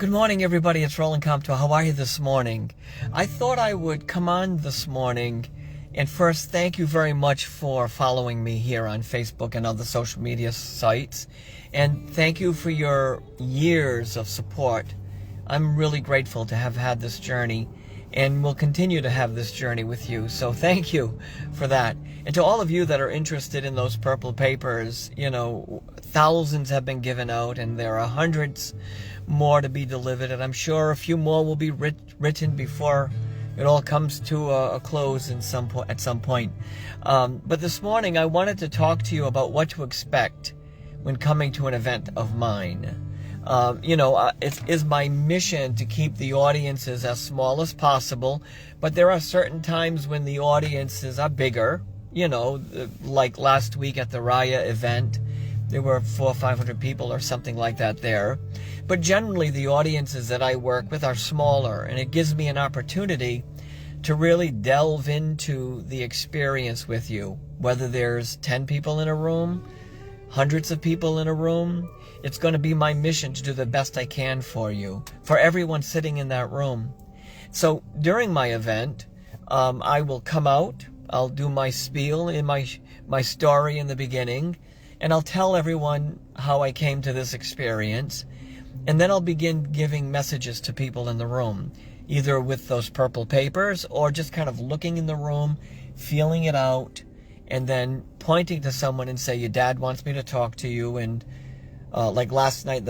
Good morning, everybody. It's Roland. How are you this morning? I thought I would come on this morning and first thank you very much for following me here on Facebook and other social media sites. And thank you for your years of support. I'm really grateful to have had this journey and will continue to have this journey with you. So thank you for that. And to all of you that are interested in those purple papers, thousands have been given out and there are hundreds more to be delivered, and I'm sure a few more will be written before it all comes to a close at some point. But this morning I wanted to talk to you about what to expect when coming to an event of mine. It is my mission to keep the audiences as small as possible, but there are certain times when the audiences are bigger. Like last week at the Raya event, there were 400 or 500 people or something like that there. But generally the audiences that I work with are smaller, and it gives me an opportunity to really delve into the experience with you. Whether there's 10 people in a room, hundreds of people in a room, it's going to be my mission to do the best I can for you, for everyone sitting in that room. So during my event, I will come out, I'll do my spiel in my story in the beginning, and I'll tell everyone how I came to this experience. And then I'll begin giving messages to people in the room, either with those purple papers or just kind of looking in the room, feeling it out, and then pointing to someone and say, your dad wants me to talk to you. And like last night,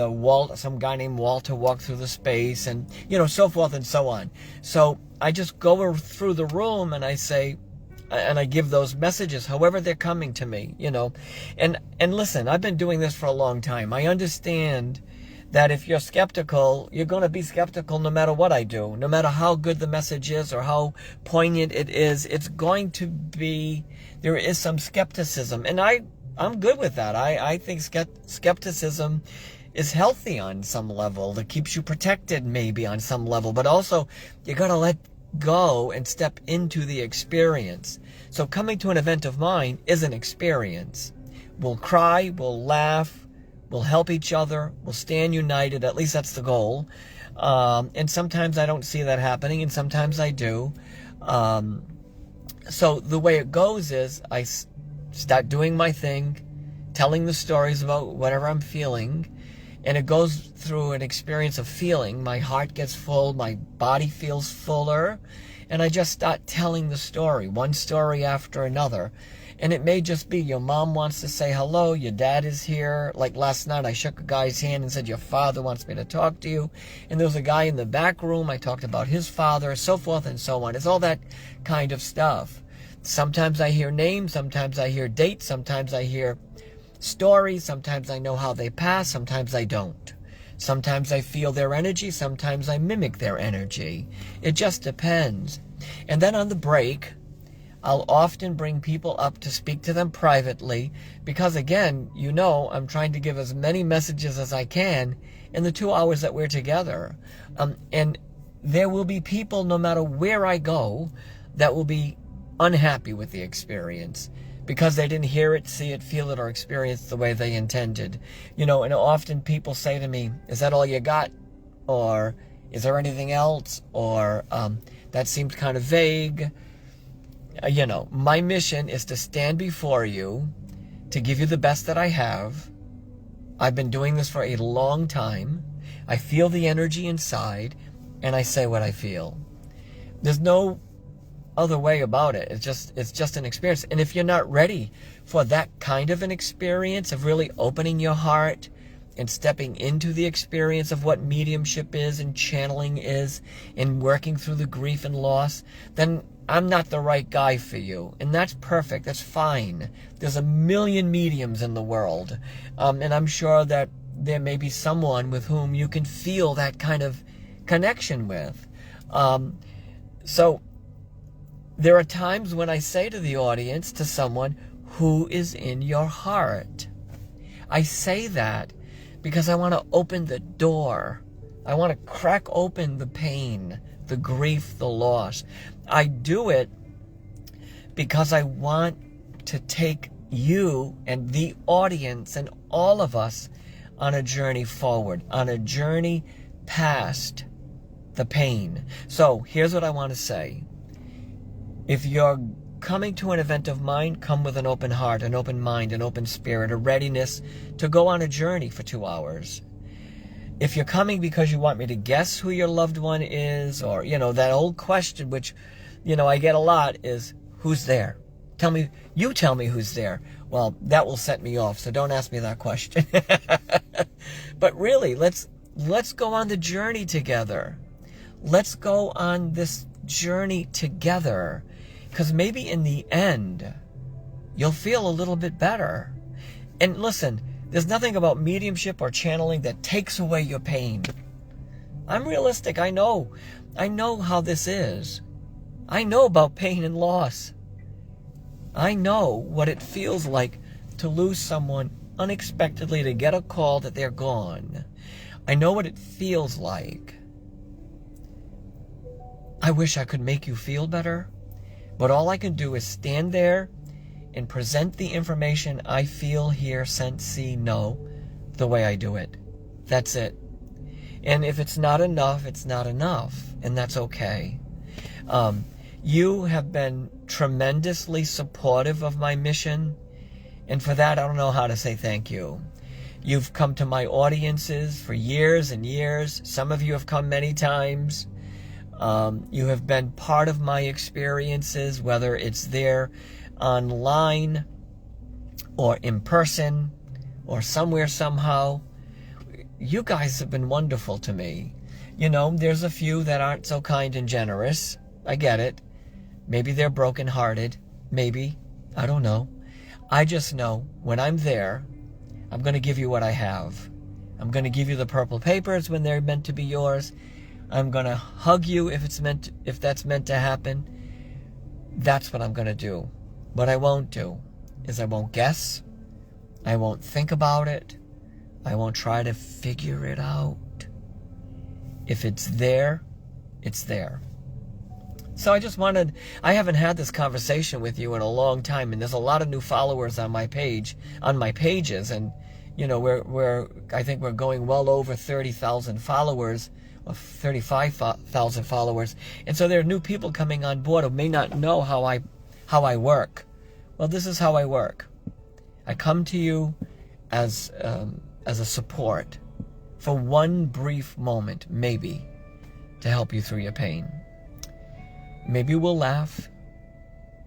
some guy named Walter walked through the space, and so forth and so on. So I just go through the room and I say, and I give those messages however they're coming to me, and listen, I've been doing this for a long time. I understand that if you're skeptical, you're going to be skeptical no matter what I do. No matter how good the message is or how poignant it is, it's going to be, there is some skepticism. And I'm good with that. I think skepticism is healthy on some level. That keeps you protected maybe on some level. But also, you got to let go and step into the experience. So coming to an event of mine is an experience. We'll cry, we'll laugh, we'll help each other, we'll stand united, at least that's the goal. And sometimes I don't see that happening, and sometimes I do. So the way it goes is I start doing my thing, telling the stories about whatever I'm feeling, and it goes through an experience of feeling. My heart gets full, my body feels fuller, and I just start telling the story, one story after another. And it may just be your mom wants to say hello, your dad is here. Like last night, I shook a guy's hand and said, your father wants me to talk to you. And there was a guy in the back room, I talked about his father, so forth and so on. It's all that kind of stuff. Sometimes I hear names, sometimes I hear dates, sometimes I hear stories, sometimes I know how they pass, sometimes I don't. Sometimes I feel their energy, sometimes I mimic their energy. It just depends. And then on the break, I'll often bring people up to speak to them privately because, again, I'm trying to give as many messages as I can in the 2 hours that we're together. And there will be people, no matter where I go, that will be unhappy with the experience because they didn't hear it, see it, feel it, or experience the way they intended. And often people say to me, is that all you got? Or is there anything else? Or that seems kind of vague. My mission is to stand before you, to give you the best that I have. I've been doing this for a long time. I feel the energy inside, and I say what I feel. There's no other way about it. It's just an experience. And if you're not ready for that kind of an experience of really opening your heart and stepping into the experience of what mediumship is and channeling is and working through the grief and loss, then I'm not the right guy for you. And that's perfect. That's fine. There's a million mediums in the world. And I'm sure that there may be someone with whom you can feel that kind of connection with. So there are times when I say to the audience, to someone, who is in your heart? I say that because I want to open the door. I want to crack open the pain, the grief, the loss. I do it because I want to take you and the audience and all of us on a journey forward, on a journey past the pain. So here's what I want to say. If you're coming to an event of mine, come with an open heart, an open mind, an open spirit, a readiness to go on a journey for 2 hours. If you're coming because you want me to guess who your loved one is, or, that old question, which, I get a lot, is who's there? You tell me who's there. Well, that will set me off, so don't ask me that question. But really, let's go on the journey together. Let's go on this journey together, because maybe in the end, you'll feel a little bit better. And listen, there's nothing about mediumship or channeling that takes away your pain. I'm realistic. I know how this is. I know about pain and loss. I know what it feels like to lose someone unexpectedly, to get a call that they're gone. I know what it feels like. I wish I could make you feel better, but all I can do is stand there and present the information I feel, hear, sense, see, know, the way I do it. That's it. And if it's not enough, it's not enough, and that's okay. You have been tremendously supportive of my mission, and for that, I don't know how to say thank you. You've come to my audiences for years and years. Some of you have come many times. You have been part of my experiences, whether it's there online or in person or somewhere, somehow. You guys have been wonderful to me. There's a few that aren't so kind and generous. I get it. Maybe they're brokenhearted. Maybe. I don't know. I just know when I'm there, I'm going to give you what I have. I'm going to give you the purple papers when they're meant to be yours. I'm going to hug you if that's meant to happen. That's what I'm going to do. What I won't do is I won't guess. I won't think about it. I won't try to figure it out. If it's there, it's there. So I haven't had this conversation with you in a long time, and there's a lot of new followers on my pages, and I think we're going well over 30,000 followers, or 35,000 followers, and so there are new people coming on board who may not know how I work. Well, this is how I work. I come to you as a support for one brief moment, maybe, to help you through your pain. Maybe we'll laugh,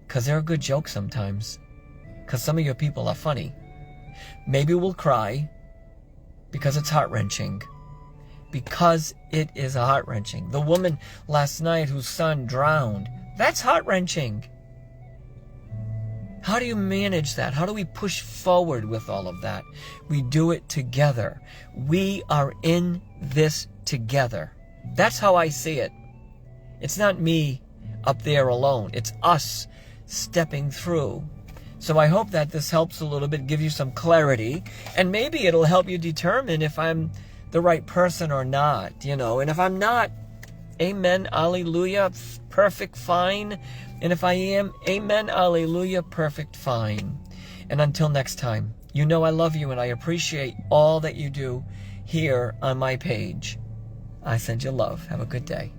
because they're a good joke sometimes, because some of your people are funny. Maybe we'll cry, because it's heart-wrenching. Because it is heart-wrenching. The woman last night whose son drowned, that's heart-wrenching. How do you manage that? How do we push forward with all of that? We do it together. We are in this together. That's how I see it. It's not me up there alone. It's us stepping through. So I hope that this helps a little bit, give you some clarity, and maybe it'll help you determine if I'm the right person or not, and if I'm not, amen, alleluia, perfect, fine. And if I am, amen, alleluia, perfect, fine. And until next time, I love you and I appreciate all that you do here on my page. I send you love. Have a good day.